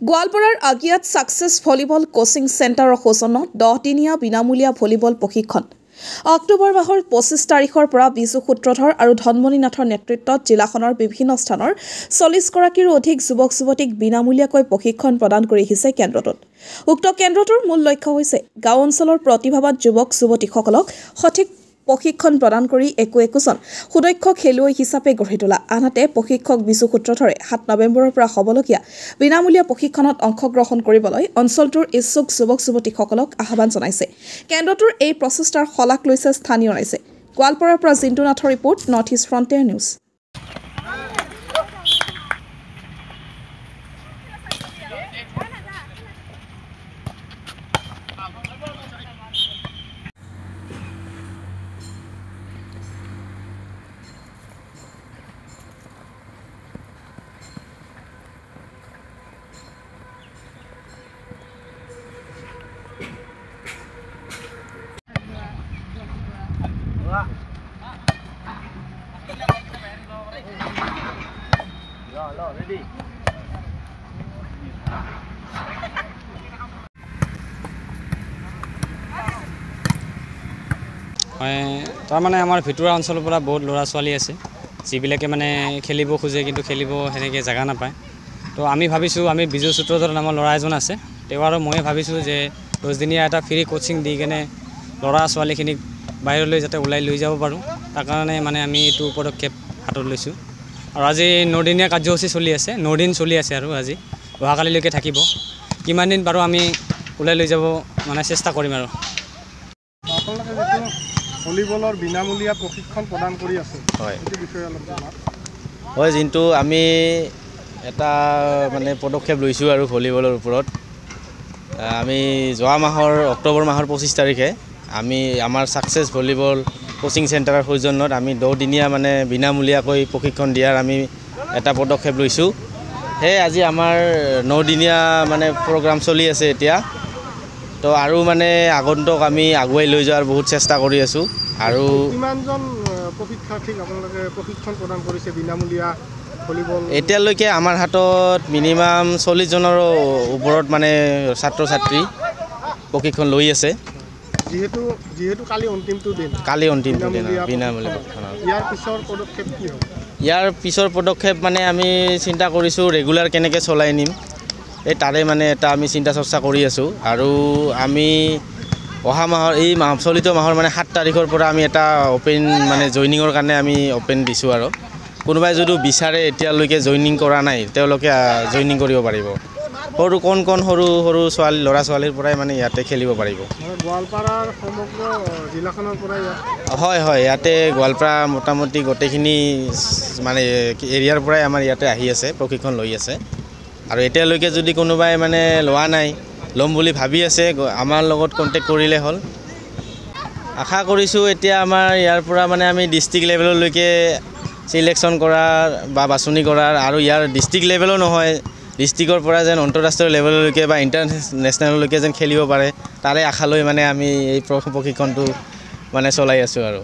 গোৱালপাৰাৰ আগিয়াত সাকসেছ volleyball coaching চেণ্টাৰৰ সৌজন্যত 10 দিনীয়া বিনামূলীয়া ভলিবল প্ৰশিক্ষণ অক্টোবৰ মাহৰ 25 তাৰিখৰ পৰা বিজু সূত্ৰধৰ আৰু ধনমণি নাথৰ নেতৃত্বত জিলাখনৰ বিভিন্ন স্থানৰ 40 গৰাকীৰো অধিক যুৱক-যুৱতীক বিনামূলীয়াকৈ প্ৰশিক্ষণ প্ৰদান কৰি আহিছে কেন্দ্ৰটোত। উক্ত কেন্দ্ৰটোৰ মূল লক্ষ্য হৈছে গাঁও অঞ্চলৰ প্ৰতিভাৱান যুৱক-যুৱতীসকলক সঠিক প্ৰশিক্ষণ প্ৰদান কৰি একোজন সুদক্ষ খেলুৱৈ হিচাপে গঢ়ি তোলা। আনহাতে প্ৰশিক্ষক বিজু সূত্ৰধৰে 7 নৱেম্বৰৰ পৰা হ'বলগীয়া বিনামূলীয়া প্ৰশিক্ষণত অংশগ্ৰহণ কৰিবলৈ অঞ্চলটোৰ ইচ্ছুক যুৱক-যুৱতীসকলক আহ্বান জনাইছে। কেন্দ্ৰটোৰ এই প্ৰচেষ্টাৰ শলাগ লৈছে স্থানীয় ৰাইজে। গোৱালপাৰাৰ পৰা জিন্তু নাথৰ report, north east frontier news. Ready? তাৰমানে আমাৰ ভিতৰুৱা অঞ্চলৰ পৰা বহুত ল'ৰা ছোৱালী আছে যিবিলাকে মানে খেলিব খোজে কিন্তু খেলিব সেনেকৈ জেগা নাপায়। তো আমি ভাবিছোঁ, আমি বিজু সূত্ৰধৰ নামৰ ল'ৰা এজন আছে, তেওঁ আৰু ময়ে ভাবিছোঁ যে 10 দিনীয়া এটা ফ্ৰী কোচিং দি কেনে ল'ৰা ছোৱালীখিনিক বাহিৰলৈ যাতে ওলাই লৈ যাব পাৰোঁ, তাৰ কাৰণে মানে আমি এইটো পদক্ষেপ হাতত লৈছোঁ। আৰু আজি 9 দিনীয়া কাৰ্যসূচী চলি আছে, 9 দিন চলি আছে আৰু আজি অহাকালিলৈকে থাকিব। কিমান দিন পাৰোঁ আমি ওলাই লৈ যাব মানে চেষ্টা কৰিম আৰু। ভলিবলৰ বিনামূলীয়া প্ৰশিক্ষণ প্ৰদান কৰি আছে, হয় এই বিষয়ে অলপ জনাওক। হয়, যিটো আমি এটা মানে পদক্ষেপ লৈছোঁ আৰু ভলিবলৰ ওপৰত। আমি যোৱা মাহৰ অক্টোবৰ মাহৰ 25 তাৰিখে আমি আমাৰ সাকসেছ ভলিবল কোচিং চেণ্টাৰৰ সৌজন্যত আমি 10 দিনীয়া মানে বিনামূলীয়াকৈ প্ৰশিক্ষণ দিয়াৰ আমি এটা পদক্ষেপ লৈছোঁ। সেয়ে আজি আমাৰ 9 দিনীয়া মানে প্ৰগ্ৰাম চলি আছে এতিয়া। তো আৰু মানে আগন্তুক আমি আগুৱাই লৈ যোৱাৰ বহুত চেষ্টা কৰি আছোঁ। আৰু কিমানজন প্ৰশিক্ষাৰ্থীক আপোনালোকে প্ৰশিক্ষণ প্ৰদান কৰিছে বিনামূলীয়া ভলিবল? এতিয়ালৈকে আমাৰ হাতত মিনিমাম 40 জনৰো ওপৰত মানে ছাত্ৰ ছাত্ৰী প্ৰশিক্ষণ লৈ আছে। যিহেতু কালি অন্তিমটো দিন, বিনামূলীয়া। ইয়াৰ পিছৰ পদক্ষেপ কি হ'ব? ইয়াৰ পিছৰ পদক্ষেপ মানে আমি চিন্তা কৰিছোঁ ৰেগুলাৰ কেনেকৈ চলাই নিম, এই তাৰে মানে এটা আমি চিন্তা চৰ্চা কৰি আছোঁ। আৰু আমি অহা মাহৰ চলিত মাহৰ মানে 7 তাৰিখৰ পৰা আমি এটা অপেন মানে জইনিঙৰ কাৰণে আমি অপেন দিছোঁ। আৰু কোনোবাই যদি বিচাৰে এতিয়ালৈকে জইনিং কৰা নাই, তেওঁলোকে জইনিং কৰিব পাৰিব। সৰু ল'ৰা ছোৱালীৰ পৰাই মানে ইয়াতে খেলিব পাৰিব। গোৱালপাৰাৰ সমগ্ৰ জিলাখনৰ পৰাই? হয়, ইয়াতে গোৱালপাৰা মোটামুটি গোটেইখিনি মানে এৰিয়াৰ পৰাই আমাৰ ইয়াতে আহি আছে, প্ৰশিক্ষণ লৈ আছে। আৰু এতিয়ালৈকে যদি কোনোবাই মানে লোৱা নাই, ল'ম বুলি ভাবি আছে, আমাৰ লগত কণ্টেক্ট কৰিলে হ'ল। আশা কৰিছোঁ এতিয়া আমাৰ ইয়াৰ পৰা মানে আমি ডিষ্ট্ৰিক্ট লেভেললৈকে চিলেকশ্যন কৰাৰ বা বাছনি কৰাৰ, আৰু ইয়াৰ ডিষ্ট্ৰিক্ট লেভেলো নহয়, ডিষ্ট্ৰিক্টৰ পৰা যেন আন্তঃৰাষ্ট্ৰীয় লেভেললৈকে বা ইণ্টাৰনেশ্যনেললৈকে যেন খেলিব পাৰে, তাৰে আশা লৈ মানে আমি এই প্ৰশিক্ষণটো মানে চলাই আছোঁ আৰু।